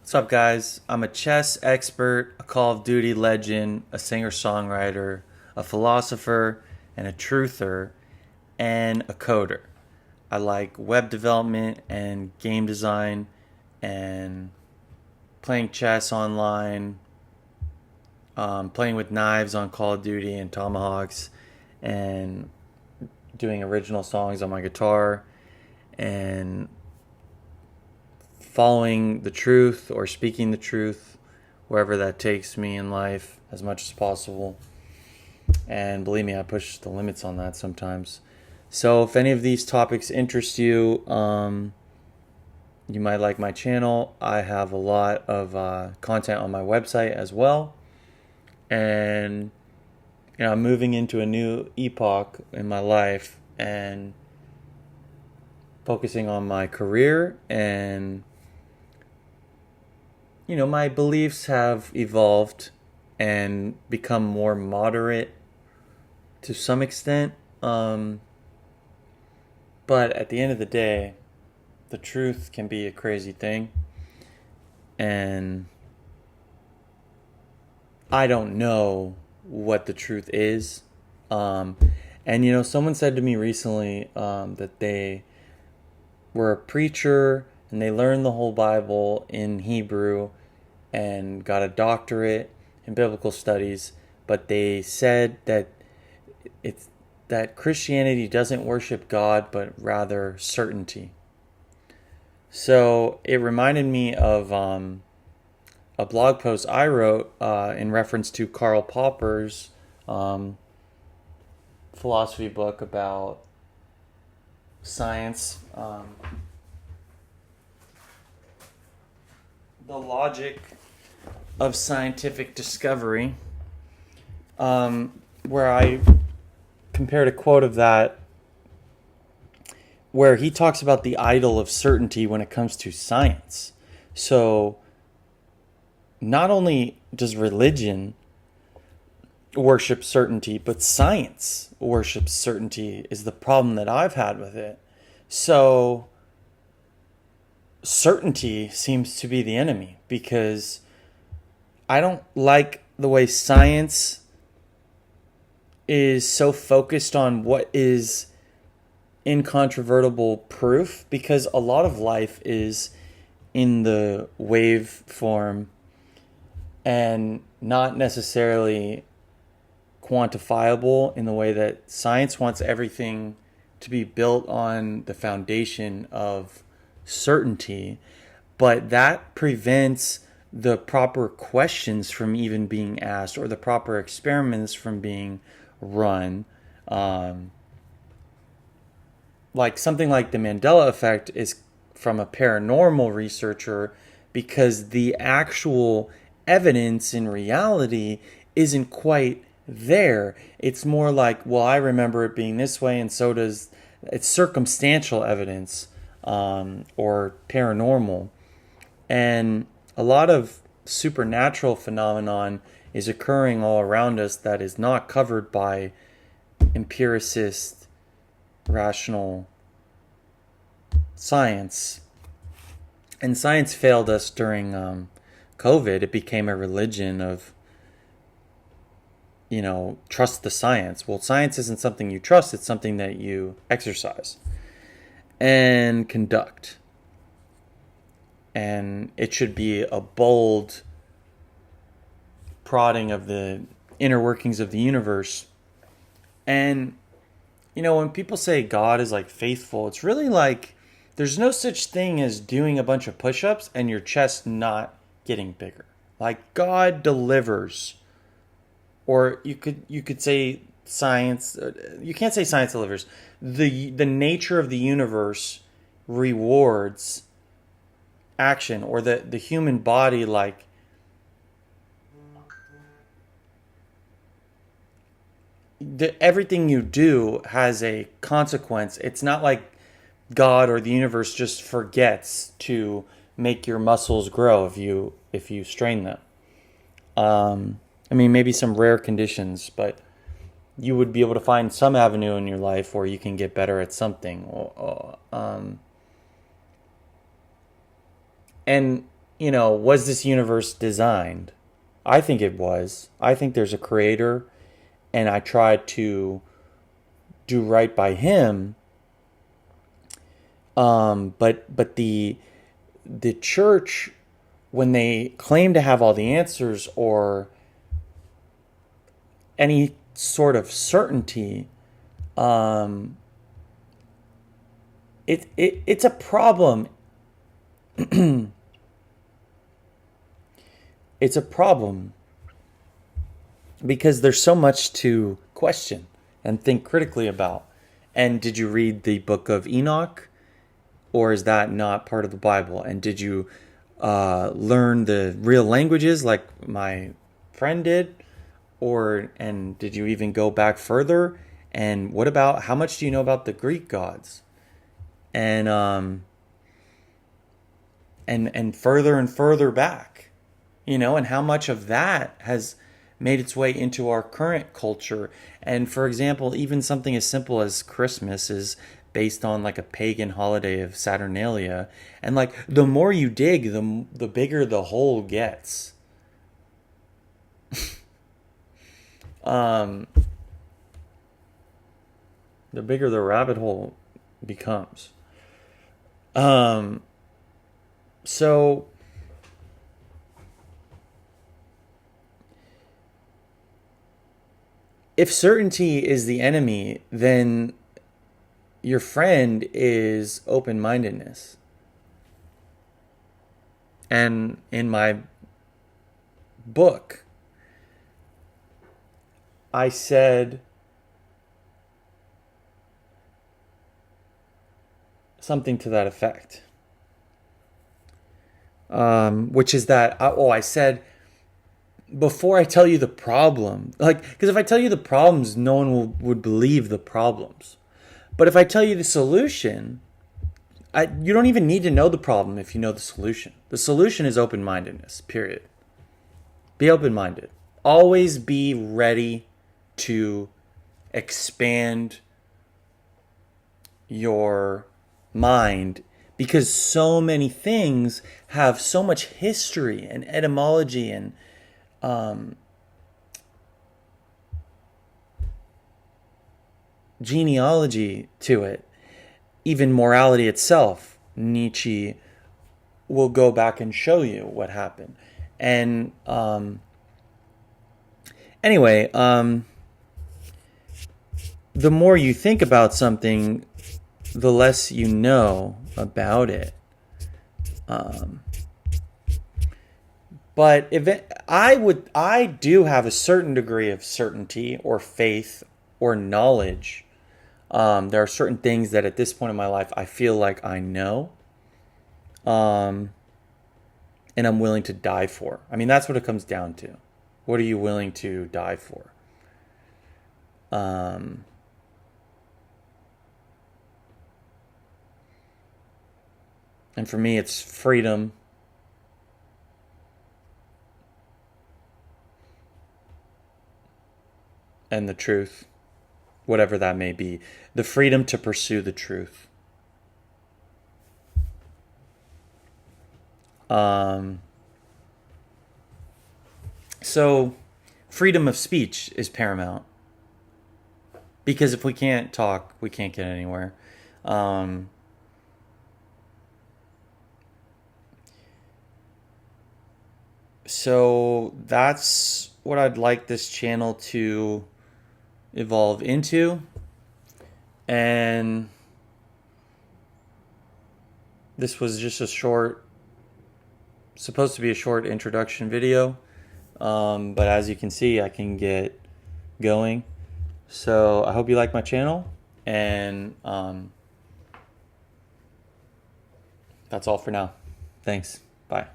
What's up, guys? I'm a chess expert, a Call of Duty legend, a singer songwriter, a philosopher, and a truther, and a coder. I like web development and game design and playing chess online, playing with knives on Call of Duty and tomahawks, and doing original songs on my guitar, and following the truth or speaking the truth wherever that takes me in life as much as possible. And believe me, I push the limits on that sometimes. So if any of these topics interest you, you might like my channel. I have a lot of content on my website as well. And I'm moving into a new epoch in my life and focusing on my career, and my beliefs have evolved and become more moderate to some extent. But at the end of the day, the truth can be a crazy thing. And I don't know what the truth is. And someone said to me recently that they were a preacher and they learned the whole Bible in Hebrew and got a doctorate in biblical studies, but they said that Christianity doesn't worship God, but rather certainty. So it reminded me of a blog post I wrote in reference to Karl Popper's philosophy book about science, the logic of scientific discovery, where I compared a quote of that where he talks about the idol of certainty when it comes to science. So not only does religion worship certainty, but science worships certainty is the problem that I've had with it. So certainty seems to be the enemy, because I don't like the way science is so focused on what is incontrovertible proof, because a lot of life is in the wave form and not necessarily quantifiable in the way that science wants everything to be built on the foundation of certainty. But that prevents the proper questions from even being asked, or the proper experiments from being run. Like something like the Mandela effect is from a paranormal researcher, because the actual evidence in reality isn't quite there. It's more like, well, I remember it being this way, and so does it's circumstantial evidence, or paranormal. And a lot of supernatural phenomenon is occurring all around us that is not covered by empiricist, rational science. And science failed us during COVID. It became a religion of, trust the science. Well, science isn't something you trust, it's something that you exercise and conduct. And it should be a bold prodding of the inner workings of the universe. And, when people say God is like faithful, it's really like there's no such thing as doing a bunch of push-ups and your chest not getting bigger. Like, God delivers. Or you could say science. You can't say science delivers. The nature of the universe rewards action, or the human body, like, everything you do has a consequence. It's not like God or the universe just forgets to make your muscles grow if you strain them. I mean, maybe some rare conditions, but you would be able to find some avenue in your life where you can get better at something. And was this universe designed? I think it was. I think there's a creator, and I tried to do right by him. But the church, when they claim to have all the answers or any sort of certainty, it's a problem. It's a problem because there's so much to question and think critically about. And did you read the book of Enoch, or is that not part of the Bible? And did you learn the real languages like my friend did, and did you even go back further? And what about, how much do you know about the Greek gods? And further and further back, and how much of that has made its way into our current culture. And for example, even something as simple as Christmas is based on like a pagan holiday of Saturnalia. And like the more you dig, the bigger the hole gets. The bigger the rabbit hole becomes. So if certainty is the enemy, then your friend is open-mindedness. And in my book, I said something to that effect. Which is that, I said, before I tell you the problem, because if I tell you the problems, no one would believe the problems. But if I tell you the solution, you don't even need to know the problem if you know the solution. The solution is open-mindedness, period. Be open-minded. Always be ready to expand your mind, because so many things have so much history and etymology and genealogy to it. Even morality itself, Nietzsche will go back and show you what happened. And anyway, the more you think about something, the less you know about it. But I do have a certain degree of certainty or faith or knowledge. There are certain things that at this point in my life I feel like I know, and I'm willing to die for. I mean, that's what it comes down to. What are you willing to die for? And for me, it's freedom. And the truth, whatever that may be. The freedom to pursue the truth. So, freedom of speech is paramount. Because if we can't talk, we can't get anywhere. So that's what I'd like this channel to evolve into. And this was just supposed to be a short introduction video. But as you can see, I can get going. So I hope you like my channel, and that's all for now. Thanks. Bye.